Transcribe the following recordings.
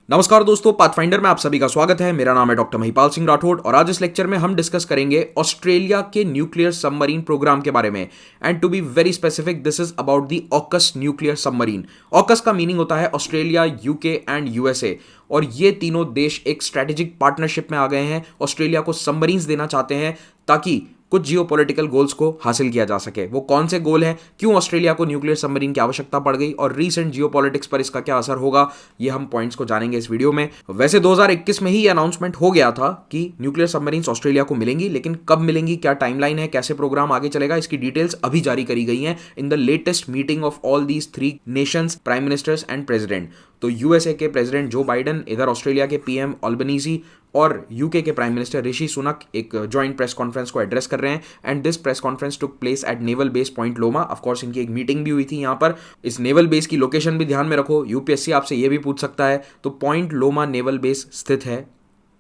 नमस्कार दोस्तों, पाथफाइंडर में आप सभी का स्वागत है। मेरा नाम है डॉक्टर महिपाल सिंह राठौड़ और आज इस लेक्चर में हम डिस्कस करेंगे ऑस्ट्रेलिया के न्यूक्लियर सबमरीन प्रोग्राम के बारे में। And to be very specific, this is about the AUKUS nuclear submarine. AUKUS का मीनिंग होता है ऑस्ट्रेलिया, यूके एंड यूएसए, और ये तीनों देश एक स्ट्रेटेजिक पार्टनरशिप में आ गए हैं। ऑस्ट्रेलिया को सबमरीन्स देना चाहते हैं ताकि कुछ जियोपॉलिटिकल गोल्स को हासिल किया जा सके। वो कौन से गोल हैं, क्यों ऑस्ट्रेलिया को न्यूक्लियर सबमरीन की आवश्यकता पड़ गई और रीसेंट जियोपॉलिटिक्स पर इसका क्या असर होगा, ये हम पॉइंट्स को जानेंगे इस वीडियो में। वैसे 2021 में ही ये अनाउंसमेंट हो गया था कि न्यूक्लियर सबमरीन्स ऑस्ट्रेलिया को मिलेंगी, लेकिन कब मिलेंगी, क्या टाइमलाइन है, कैसे प्रोग्राम आगे चलेगा, इसकी डिटेल्स अभी जारी करी गई हैं in the latest meeting of all these three Nations, prime ministers and president. तो यूएसए के प्रेसिडेंट जो बाइडन, इधर ऑस्ट्रेलिया के पीएम अल्बनीजी और यूके के प्राइम मिनिस्टर ऋषि सुनक एक जॉइंट प्रेस कॉन्फ्रेंस को एड्रेस कर रहे हैं। And this press conference took place at naval base point Loma. Of course इनकी एक मीटिंग भी हुई थी यहाँ पर। इस नेवल बेस की लोकेशन भी ध्यान में रखो, यूपीएससी आपसे ये भी पूछ सकता है। तो पॉइंट लोमा नेवल बेस स्थित है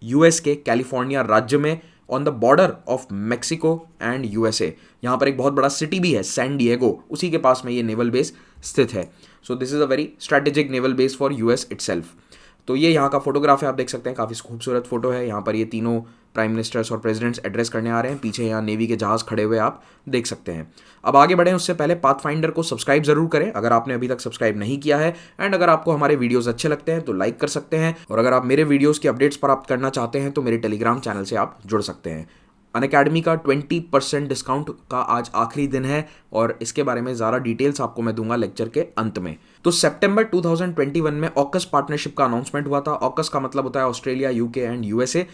यूएस के कैलिफोर्निया राज्य में, on the border of Mexico and USA. यहाँ पर एक बहुत बड़ा सिटी भी है सैन डिएगो, उसी के पास में ये नेवल बेस स्थित है। So this is a very strategic naval base for US itself. तो ये यहाँ का फोटोग्राफ है, आप देख सकते हैं, काफ़ी खूबसूरत फोटो है। यहाँ पर ये तीनों प्राइम मिनिस्टर्स और प्रेसिडेंट्स एड्रेस करने आ रहे हैं। पीछे यहाँ नेवी के जहाज खड़े हुए आप देख सकते हैं। अब आगे बढ़ें उससे पहले पाथफाइंडर को सब्सक्राइब जरूर करें अगर आपने अभी तक सब्सक्राइब नहीं किया है। एंड अगर आपको हमारे वीडियोस अच्छे लगते हैं तो लाइक कर सकते हैं, और अगर आप मेरे वीडियोस की अपडेट्स प्राप्त करना चाहते हैं तो मेरे टेलीग्राम चैनल से आप जुड़ सकते हैं। अनअकैडमी का 20% डिस्काउंट का आज आखिरी दिन है, और इसके बारे में ज़्यादा डिटेल्स आपको मैं दूंगा लेक्चर के अंत में। तो सितंबर 2021 में ऑकस पार्टनरशिप का अनाउंसमेंट हुआ था। ऑकस का मतलब होता है ऑस्ट्रेलिया, यूके एंड यूएसए।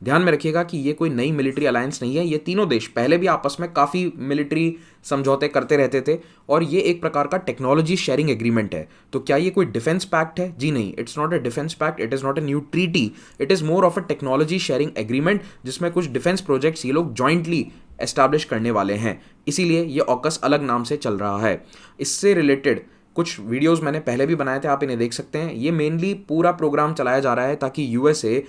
ध्यान में रखिएगा कि ये कोई नई मिलिट्री अलायंस नहीं है। ये तीनों देश पहले भी आपस में काफ़ी मिलिट्री समझौते करते रहते थे, और ये एक प्रकार का टेक्नोलॉजी शेयरिंग एग्रीमेंट है। तो क्या ये कोई डिफेंस पैक्ट है? जी नहीं, it's not a defence pact, it is not a new treaty, it is more of a technology sharing agreement, जिसमें कुछ डिफेंस प्रोजेक्ट्स ये लोग जॉइंटली एस्टैब्लिश करने वाले हैं। इसीलिए ये ऑकस अलग नाम से चल रहा है। इससे रिलेटेड कुछ वीडियोस मैंने पहले भी बनाए थे, आप इन्हें देख सकते हैं। ये मेनली पूरा प्रोग्राम चलाया जा रहा है ताकि यूएसए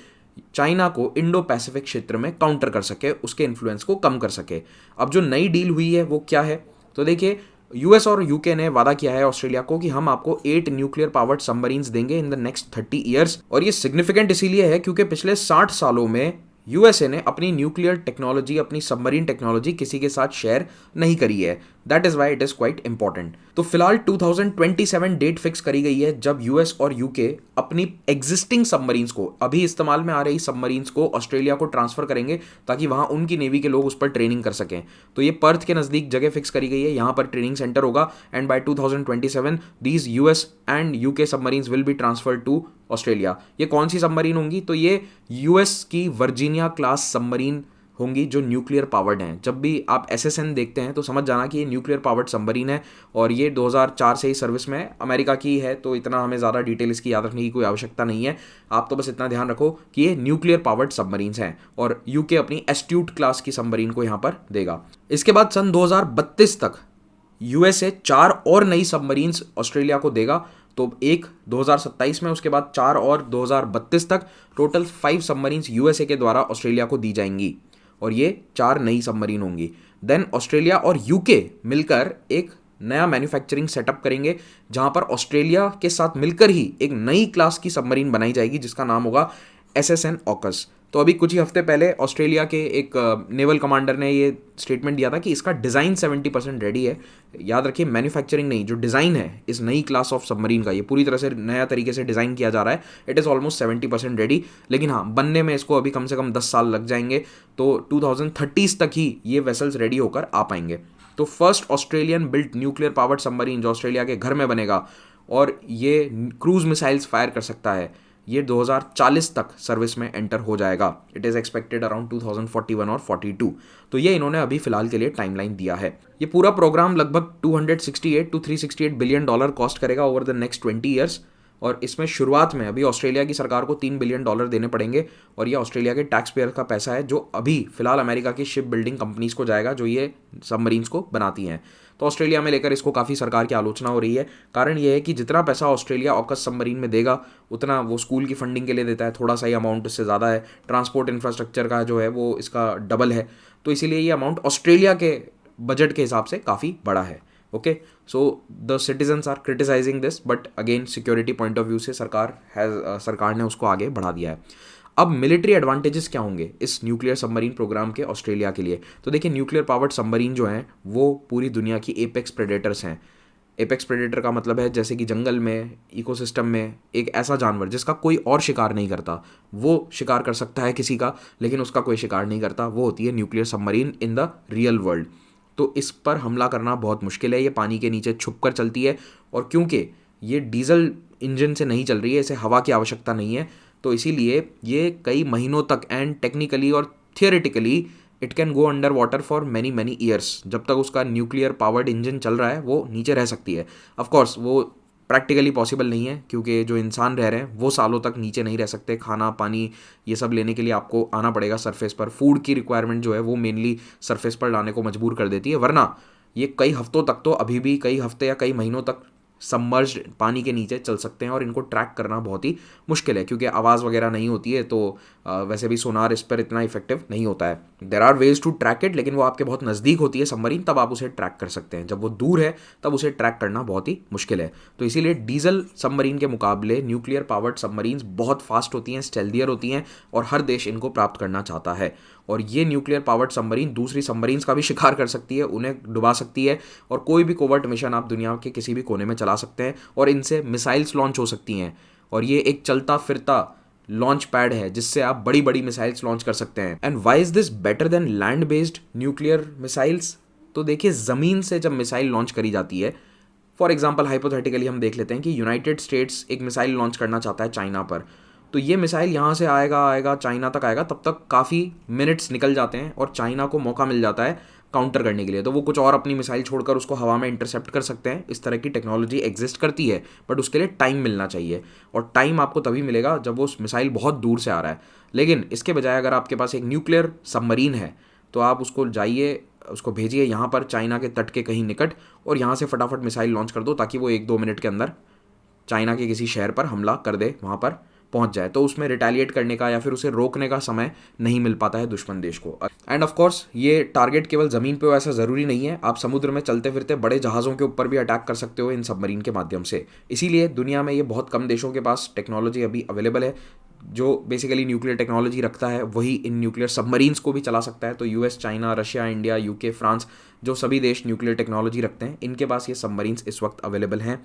चाइना को इंडो पैसिफिक क्षेत्र में काउंटर कर सके, उसके इन्फ्लुएंस को कम कर सके। अब जो नई डील हुई है वो क्या है, तो देखिए, यूएस और यूके ने वादा किया है ऑस्ट्रेलिया को कि हम आपको 8 न्यूक्लियर पावर्ड सबमरीन्स देंगे इन द नेक्स्ट 30 ईयर्स। और ये सिग्निफिकेंट इसीलिए है क्योंकि पिछले 60 सालों में यूएसए ने अपनी न्यूक्लियर टेक्नोलॉजी, अपनी सबमरीन टेक्नोलॉजी किसी के साथ शेयर नहीं करी है। That is why it is quite important. तो फिलहाल 2027 डेट फिक्स करी गई है जब यूएस और यूके अपनी एग्जिस्टिंग सबमरीन्स को, अभी इस्तेमाल में आ रही सबमरीन्स को ऑस्ट्रेलिया को ट्रांसफर करेंगे ताकि वहां उनकी नेवी के लोग उस पर ट्रेनिंग कर सकें। तो ये पर्थ के नज़दीक जगह फिक्स करी गई है, यहाँ पर ट्रेनिंग सेंटर होगा। And by 2027 these US and UK submarines will be transfer to Australia. ये कौन सी सबमरीन होंगी, तो ये यूएस की वर्जीनिया क्लास सबमरीन होंगी जो न्यूक्लियर पावर्ड हैं। जब भी आप एसएसएन देखते हैं तो समझ जाना कि ये न्यूक्लियर पावर्ड सबमरीन है, और ये 2004 से ही सर्विस में अमेरिका की है। तो इतना हमें ज़्यादा डिटेल इसकी याद रखने की कोई आवश्यकता नहीं है। आप तो बस इतना ध्यान रखो कि ये न्यूक्लियर पावर्ड सबमरीन्स हैं, और यूके अपनी एस्ट्यूट क्लास की सबमरीन को यहाँ पर देगा। इसके बाद सन 2032 तक यूएसए 4 और नई सबमरीन्स ऑस्ट्रेलिया को देगा। तो एक 2027 में, उसके बाद 4 और 2032 तक, टोटल 5 सबमरीन्स यूएसए के द्वारा ऑस्ट्रेलिया को दी जाएंगी, और ये 4 नई सबमरीन होंगी। देन ऑस्ट्रेलिया और यूके मिलकर एक नया मैन्युफैक्चरिंग सेटअप करेंगे, जहां पर ऑस्ट्रेलिया के साथ मिलकर ही एक नई क्लास की सबमरीन बनाई जाएगी जिसका नाम होगा एसएसएन ऑकस। तो अभी कुछ ही हफ्ते पहले ऑस्ट्रेलिया के एक नेवल कमांडर ने ये स्टेटमेंट दिया था कि इसका डिज़ाइन 70% रेडी है। याद रखिए, मैन्युफैक्चरिंग नहीं, जो डिज़ाइन है इस नई क्लास ऑफ सबमरीन का, ये पूरी तरह से नया तरीके से डिज़ाइन किया जा रहा है। इट इज़ ऑलमोस्ट 70% रेडी, लेकिन हाँ, बनने में इसको अभी कम से कम 10 साल लग जाएंगे। तो 2030 तक ही ये वेसल्स रेडी होकर आ पाएंगे। तो first Australian built nuclear powered submarine जो ऑस्ट्रेलिया के घर में बनेगा, और ये क्रूज मिसाइल्स फायर कर सकता है, ये 2040 तक सर्विस में एंटर हो जाएगा। इट इज़ एक्सपेक्टेड अराउंड 2041 और 42। तो ये इन्होंने अभी फिलहाल के लिए टाइमलाइन दिया है। ये पूरा प्रोग्राम लगभग 268 to 368 बिलियन डॉलर कॉस्ट करेगा ओवर द नेक्स्ट 20 ईयर्स। और इसमें शुरुआत में अभी ऑस्ट्रेलिया की सरकार को $3 बिलियन देने पड़ेंगे, और ये ऑस्ट्रेलिया के टैक्स पेयर का पैसा है जो अभी फिलहाल अमेरिका की शिप बिल्डिंग कंपनीज को जाएगा जो ये सबमरीन्स को बनाती हैं। तो ऑस्ट्रेलिया में लेकर इसको काफ़ी सरकार की आलोचना हो रही है। कारण ये है कि जितना पैसा ऑस्ट्रेलिया ऑकस सबमरीन में देगा, उतना वो स्कूल की फंडिंग के लिए देता है, थोड़ा सा ही अमाउंट उससे ज़्यादा है। ट्रांसपोर्ट इंफ्रास्ट्रक्चर का जो है वो इसका डबल है, तो इसीलिए ये अमाउंट ऑस्ट्रेलिया के बजट के हिसाब से काफ़ी बड़ा है। Okay, so the citizens are criticising this, but again security point of view से सरकार ने उसको आगे बढ़ा दिया है। अब मिलिट्री एडवांटेजेस क्या होंगे इस न्यूक्लियर सबमरीन प्रोग्राम के ऑस्ट्रेलिया के लिए? तो देखिए, न्यूक्लियर पावर्ड सबमरीन जो हैं वो पूरी दुनिया की एपेक्स प्रेडेटर्स हैं। एपेक्स प्रेडेटर का मतलब है जैसे कि जंगल में, इकोसिस्टम में एक ऐसा जानवर जिसका कोई और शिकार नहीं करता, वो शिकार कर सकता है किसी का, लेकिन उसका कोई शिकार नहीं करता, वो होती है nuclear submarine in the real world. तो इस पर हमला करना बहुत मुश्किल है, ये पानी के नीचे छुप कर चलती है, और क्योंकि ये डीजल इंजन से नहीं चल रही है, इसे हवा की आवश्यकता नहीं है, तो इसीलिए ये कई महीनों तक एंड टेक्निकली और theoretically it can go under water for many many years. जब तक उसका न्यूक्लियर पावर्ड इंजन चल रहा है वो नीचे रह सकती है। ऑफकोर्स वो प्रैक्टिकली पॉसिबल नहीं है, क्योंकि जो इंसान रह रहे हैं वो सालों तक नीचे नहीं रह सकते। खाना पानी ये सब लेने के लिए आपको आना पड़ेगा सरफेस पर। फूड की रिक्वायरमेंट जो है वो मेनली सरफेस पर लाने को मजबूर कर देती है, वरना ये कई हफ्तों तक, तो अभी भी कई हफ्ते या कई महीनों तक सबमर्ज्ड पानी के नीचे चल सकते हैं, और इनको ट्रैक करना बहुत ही मुश्किल है, क्योंकि आवाज़ वगैरह नहीं होती है, तो वैसे भी सोनार इस पर इतना इफेक्टिव नहीं होता है। There are ways to track it, लेकिन वो आपके बहुत नज़दीक होती है सबमरीन, तब आप उसे ट्रैक कर सकते हैं। जब वो दूर है तब उसे ट्रैक करना बहुत ही मुश्किल है। तो इसीलिए डीजल सबमरीन के मुकाबले न्यूक्लियर पावर्ड सबमरीन्स बहुत फास्ट होती हैं, स्टेल्थियर होती हैं, और हर देश इनको प्राप्त करना चाहता है। और ये न्यूक्लियर पावर्ड सबमरीन दूसरी सबमरीन्स का भी शिकार कर सकती है, उन्हें डुबा सकती है, और कोई भी कोवर्ट मिशन आप दुनिया के किसी भी कोने में चला सकते हैं, और इनसे मिसाइल्स लॉन्च हो सकती हैं। और ये एक चलता फिरता लॉन्च पैड है जिससे आप बड़ी बड़ी मिसाइल्स लॉन्च कर सकते हैं। And why is this better than land based nuclear missiles? तो देखिए, ज़मीन से जब मिसाइल लॉन्च करी जाती है, फॉर एग्जाम्पल हाइपोथेटिकली हम देख लेते हैं कि यूनाइटेड स्टेट्स एक मिसाइल लॉन्च करना चाहता है चाइना पर, तो ये मिसाइल यहाँ से आएगा चाइना तक आएगा, तब तक काफ़ी मिनट्स निकल जाते हैं और चाइना को मौका मिल जाता है काउंटर करने के लिए। तो वो कुछ और अपनी मिसाइल छोड़कर उसको हवा में इंटरसेप्ट कर सकते हैं। इस तरह की टेक्नोलॉजी एग्जिस्ट करती है, बट उसके लिए टाइम मिलना चाहिए, और टाइम आपको तभी मिलेगा जब वो मिसाइल बहुत दूर से आ रहा है। लेकिन इसके बजाय अगर आपके पास एक न्यूक्लियर सबमरीन है, तो आप उसको जाइए, उसको भेजिए यहाँ पर चाइना के तट के कहीं निकट, और यहाँ से फटाफट मिसाइल लॉन्च कर दो, ताकि वो 1-2 मिनट के अंदर चाइना के किसी शहर पर हमला कर दे, वहाँ पर पहुंच जाए। तो उसमें रिटेलिएट करने का या फिर उसे रोकने का समय नहीं मिल पाता है दुश्मन देश को। एंड ऑफ कोर्स ये टारगेट केवल ज़मीन पे हो ऐसा ज़रूरी नहीं है, आप समुद्र में चलते फिरते बड़े जहाज़ों के ऊपर भी अटैक कर सकते हो इन सबमरीन के माध्यम से। इसीलिए दुनिया में ये बहुत कम देशों के पास टेक्नोलॉजी अभी अवेलेबल है जो बेसिकली न्यूक्लियर टेक्नोलॉजी रखता है, वही इन न्यूक्लियर सबमरीन्स को भी चला सकता है। तो US, China, Russia, India, UK, France, जो सभी देश न्यूक्लियर टेक्नोलॉजी रखते हैं, इनके पास ये सबमरीन्स इस वक्त अवेलेबल हैं।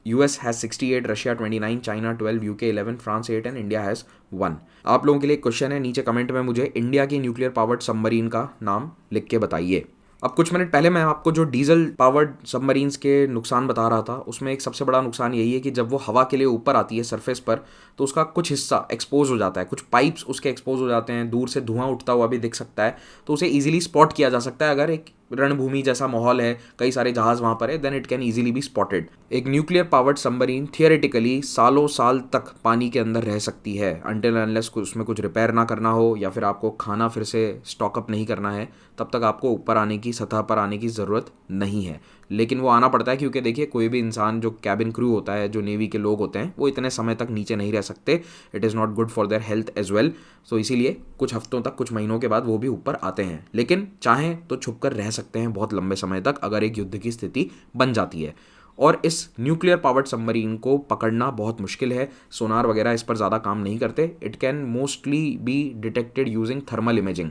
US has 68, Russia 29, China 12, UK 11, France 8 and India has 1। आप लोगों के लिए क्वेश्चन है, नीचे कमेंट में मुझे इंडिया की न्यूक्लियर पावर्ड सबमरीन का नाम लिख के बताइए। अब कुछ मिनट पहले मैं आपको जो डीजल पावर्ड सबमरीन्स के नुकसान बता रहा था, उसमें एक सबसे बड़ा नुकसान यही है कि जब वो हवा के लिए ऊपर आती है सरफेस पर, तो उसका कुछ हिस्सा एक्सपोज हो जाता है, कुछ पाइप्स उसके एक्सपोज हो जाते हैं, दूर से धुआं उठता हुआ भी दिख सकता है, तो उसे ईजिली स्पॉट किया जा सकता है। अगर एक रणभूमि जैसा माहौल है, कई सारे जहाज वहाँ पर है, then it can easily be spotted. एक न्यूक्लियर पावर्ड सबमरीन थियोरेटिकली सालों साल तक पानी के अंदर रह सकती है, अनटिल अनलेस उसमें कुछ रिपेयर ना करना हो या फिर आपको खाना फिर से स्टॉकअप नहीं करना है, तब तक आपको ऊपर आने की, सतह पर आने की ज़रूरत नहीं है। लेकिन वो आना पड़ता है, क्योंकि देखिए कोई भी इंसान, जो कैबिन क्रू होता है, जो नेवी के लोग होते हैं, वो इतने समय तक नीचे नहीं रह सकते। It is not good for their health as well. So इसीलिए कुछ हफ्तों तक, कुछ महीनों के बाद वो भी ऊपर आते हैं, लेकिन चाहें तो छुप कर रह सकते हैं बहुत लंबे समय तक, अगर एक युद्ध की स्थिति बन जाती है। और इस न्यूक्लियर पावर्ड सबमरीन को पकड़ना बहुत मुश्किल है, सोनार वगैरह इस पर ज़्यादा काम नहीं करते। It can mostly be detected using thermal imaging.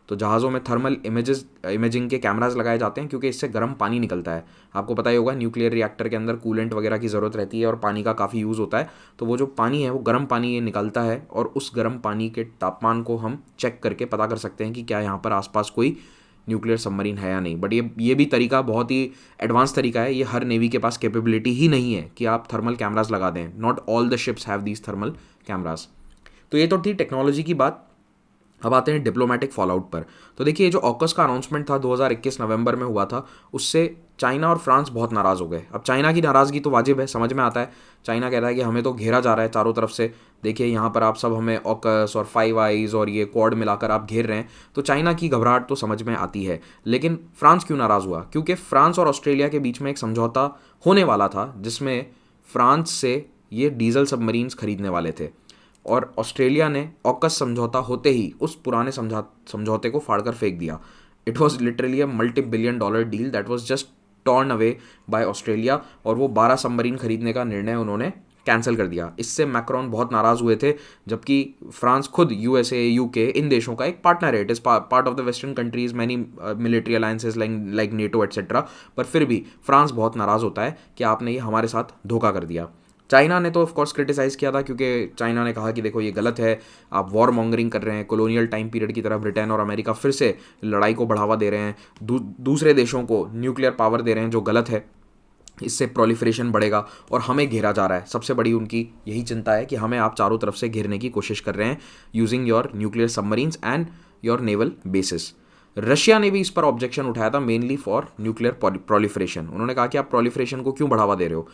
तो जहाज़ों में थर्मल इमेजिंग के कैमराज लगाए जाते हैं, क्योंकि इससे गर्म पानी निकलता है। आपको पता ही होगा, न्यूक्लियर रिएक्टर के अंदर कूलेंट वगैरह की ज़रूरत रहती है और पानी का काफ़ी यूज़ होता है। तो वो जो पानी है वो गर्म पानी ये निकलता है, और उस गर्म पानी के तापमान को हम चेक करके पता कर सकते हैं कि क्या यहाँ पर आसपास कोई न्यूक्लियर सबमरीन है या नहीं। बट ये भी तरीका बहुत ही एडवांस तरीका है, ये हर नेवी के पास कैपेबिलिटी ही नहीं है कि आप थर्मल कैमराज लगा दें। Not all the ships have these thermal cameras. तो ये तो थी टेक्नोलॉजी की बात। अब आते हैं डिप्लोमेटिक फॉलआउट पर। तो देखिए, ये जो ऑकस का अनाउंसमेंट था 2021 नवंबर में हुआ था, उससे चाइना और फ्रांस बहुत नाराज़ हो गए। अब चाइना की नाराज़गी तो वाजिब है, समझ में आता है। चाइना कहता है कि हमें तो घेरा जा रहा है चारों तरफ से, देखिए यहाँ पर आप सब हमें ऑकस और 5 आइज़ और ये क्वाड मिलाकर आप घेर रहे हैं। तो चाइना की घबराहट तो समझ में आती है। लेकिन फ्रांस क्यों नाराज़ हुआ? क्योंकि फ्रांस और ऑस्ट्रेलिया के बीच में एक समझौता होने वाला था, जिसमें फ्रांस से ये डीजल सबमरीन्स खरीदने वाले थे, और ऑस्ट्रेलिया ने ऑकस समझौता होते ही उस पुराने समझौते को फाड़कर फेंक दिया। It was literally a $multi-billion deal that was just torn away by Australia और वो 12 सबमरीन खरीदने का निर्णय उन्होंने कैंसिल कर दिया। इससे मैक्रोन बहुत नाराज़ हुए थे, जबकि फ्रांस खुद यूएसए, यूके इन देशों का एक पार्टनर है। It is part of the western countries, many military alliances like NATO etcetera. पर फिर भी फ्रांस बहुत नाराज़ होता है कि आपने ये हमारे साथ धोखा कर दिया। चाइना ने तो ऑफकोर्स क्रिटिसाइज़ किया था, क्योंकि चाइना ने कहा कि देखो ये गलत है, आप वॉर मॉन्गरिंग कर रहे हैं, कॉलोनियल टाइम पीरियड की तरह ब्रिटेन और अमेरिका फिर से लड़ाई को बढ़ावा दे रहे हैं, दूसरे देशों को न्यूक्लियर पावर दे रहे हैं, जो गलत है। इससे प्रोलिफरेशन बढ़ेगा और हमें घेरा जा रहा है। सबसे बड़ी उनकी यही चिंता है कि हमें आप चारों तरफ से घेरने की कोशिश कर रहे हैं using your nuclear submarines and your naval basis. Russia ने भी इस पर ऑब्जेक्शन उठाया था, मेनली फॉर न्यूक्लियर प्रोलिफरेशन। उन्होंने कहा कि आप प्रोलिफरेशन को क्यों बढ़ावा दे रहे हो।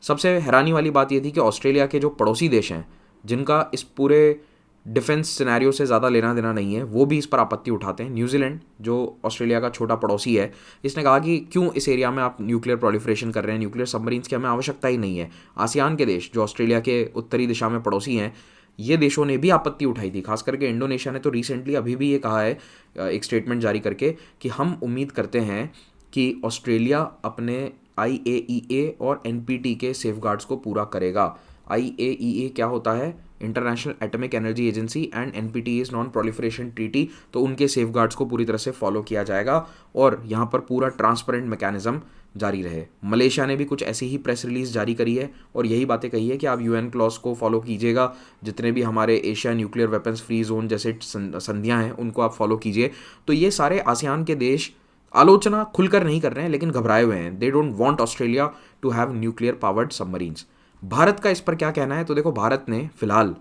सबसे हैरानी वाली बात यह थी कि ऑस्ट्रेलिया के जो पड़ोसी देश हैं, जिनका इस पूरे डिफेंस सिनेरियो से ज़्यादा लेना देना नहीं है, वो भी इस पर आपत्ति उठाते हैं। न्यूजीलैंड, जो ऑस्ट्रेलिया का छोटा पड़ोसी है, इसने कहा कि क्यों इस एरिया में आप न्यूक्लियर प्रोलिफरेशन कर रहे हैं, न्यूक्लियर सबमरीन्स की हमें आवश्यकता ही नहीं है। आसियान के देश, जो ऑस्ट्रेलिया के उत्तरी दिशा में पड़ोसी हैं, ये देशों ने भी आपत्ति उठाई थी। खास करके इंडोनेशिया ने तो रिसेंटली अभी भी ये कहा है एक स्टेटमेंट जारी करके कि हम उम्मीद करते हैं कि ऑस्ट्रेलिया अपने IAEA और NPT के सेफगार्ड्स को पूरा करेगा। IAEA क्या होता है? International atomic energy agency, and NPT is non proliferation treaty. तो उनके सेफगार्ड्स को पूरी तरह से फॉलो किया जाएगा और यहाँ पर पूरा ट्रांसपेरेंट मैकेनिज्म जारी रहे। मलेशिया ने भी कुछ ऐसी ही प्रेस रिलीज जारी करी है और यही बातें कही है कि आप UN क्लॉज को फॉलो कीजिएगा, जितने भी हमारे Asia nuclear weapons free zone जैसे संधियाँ हैं उनको आप फॉलो कीजिए। तो ये सारे आसियान के देश आलोचना खुलकर नहीं कर रहे हैं, लेकिन घबराए हुए हैं। They don't want Australia to have nuclear powered submarines. Bharat का इस पर क्या कहना है? तो देखो, भारत ने फिलहाल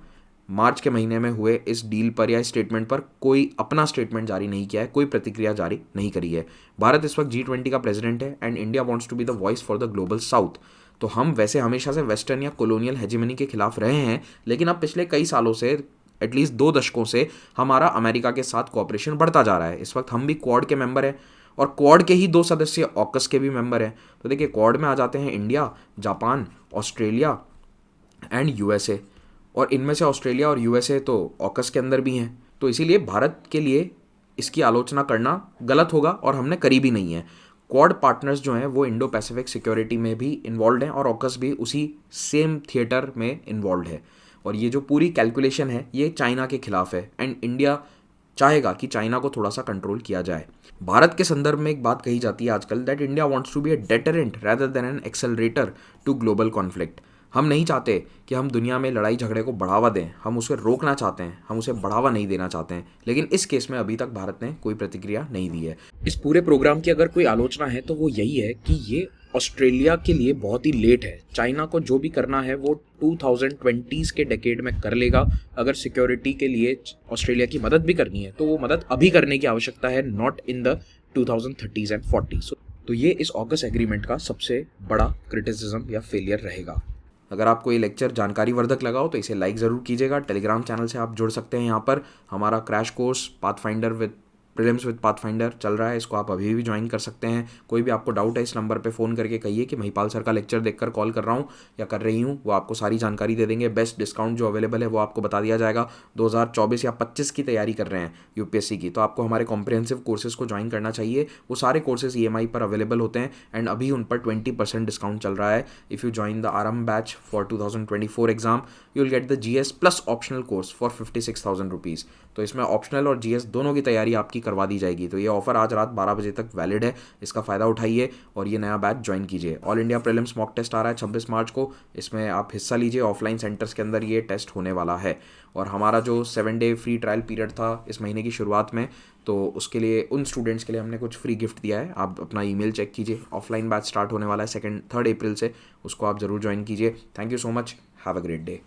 मार्च के महीने में हुए इस डील पर या स्टेटमेंट पर कोई अपना स्टेटमेंट जारी नहीं किया है, कोई प्रतिक्रिया जारी नहीं करी है। भारत इस वक्त G20 का प्रेसिडेंट है and India wants to be the voice for the global south. तो हम वैसे हमेशा से वेस्टर्न या कॉलोनियल हेजेमनी के खिलाफ रहे हैं, लेकिन अब पिछले कई सालों से, एटलीस्ट 2 दशकों से, हमारा अमेरिका के साथ कोऑपरेशन बढ़ता जा रहा है। इस वक्त हम भी क्वाड के मेंबर हैं और क्वाड के ही 2 सदस्य ऑकस के भी मेंबर हैं। तो देखिए, क्वाड में आ जाते हैं India, Japan, Australia and USA, और इनमें से ऑस्ट्रेलिया और USA तो ऑकस के अंदर भी हैं। तो इसीलिए भारत के लिए इसकी आलोचना करना गलत होगा और हमने करी भी नहीं है। क्वाड पार्टनर्स जो हैं वो इंडो पैसिफिक सिक्योरिटी में भी इन्वॉल्व हैं और ऑकस भी उसी सेम थिएटर में इन्वॉल्व है। और ये जो पूरी कैलकुलेशन है ये चाइना के खिलाफ है एंड इंडिया चाहेगा कि चाइना को थोड़ा सा कंट्रोल किया जाए। भारत के संदर्भ में एक बात कही जाती है आजकल, that India wants to be a deterrent rather than an accelerator to global conflict. हम नहीं चाहते कि हम दुनिया में लड़ाई झगड़े को बढ़ावा दें, हम उसे रोकना चाहते हैं, हम उसे बढ़ावा नहीं देना चाहते हैं। लेकिन इस केस में अभी तक भारत ने कोई प्रतिक्रिया नहीं दी है। इस पूरे प्रोग्राम की अगर कोई आलोचना है तो वो यही है कि ये ऑस्ट्रेलिया के लिए बहुत ही लेट है। चाइना को जो भी करना है वो 2020s के डेकेड में कर लेगा। अगर सिक्योरिटी के लिए ऑस्ट्रेलिया की मदद भी करनी है तो वो मदद अभी करने की आवश्यकता है, not in the 2030s and 40s। तो ये इस ऑगस्ट एग्रीमेंट का सबसे बड़ा क्रिटिसिज्म या फेलियर रहेगा। अगर आपको ये लेक्चर जानकारी वर्धक लगा हो तो इसे लाइक ज़रूर कीजिएगा। टेलीग्राम चैनल से आप जुड़ सकते हैं। यहाँ पर हमारा crash course pathfinder with prelims with pathfinder चल रहा है, इसको आप अभी भी ज्वाइन कर सकते हैं। कोई भी आपको डाउट है इस नंबर पे फ़ोन करके कहिए कि महिपाल सर का लेक्चर देखकर कॉल कर रहा हूँ या कर रही हूँ, वो आपको सारी जानकारी दे देंगे। बेस्ट डिस्काउंट जो अवेलेबल है वो आपको बता दिया जाएगा। 2024 या 25 की तैयारी कर रहे हैं UPSC की, तो आपको हमारे कॉम्प्रिहेंसिव कोर्सेज को ज्वाइन करना चाहिए। वो सारे कोर्सेज EMI पर अवेलेबल होते हैं एंड अभी उन पर 20% डिस्काउंट चल रहा है। इफ़ यू ज्वाइन द आरंभ batch for 2024 exam, you will get the GS plus optional course for 56,000 rupees. तो इसमें ऑप्शनल और GS दोनों की तैयारी आपकी करवा दी जाएगी। तो ये ऑफर आज रात 12 बजे तक वैलिड है, इसका फ़ायदा उठाइए और ये नया बैच ज्वाइन कीजिए। All India prelims mock test आ रहा है 26 मार्च को, इसमें आप हिस्सा लीजिए। ऑफलाइन सेंटर्स के अंदर ये टेस्ट होने वाला है। और हमारा जो 7 डे फ्री ट्रायल पीरियड था इस महीने की शुरुआत में, तो उसके लिए उन स्टूडेंट्स के लिए हमने कुछ फ्री गिफ्ट दिया है। आप अपना ईमेल चेक कीजिए। ऑफलाइन बैच स्टार्ट होने वाला है 3 अप्रैल से, उसको आप ज़रूर ज्वाइन कीजिए। Thank you so much, have a great day.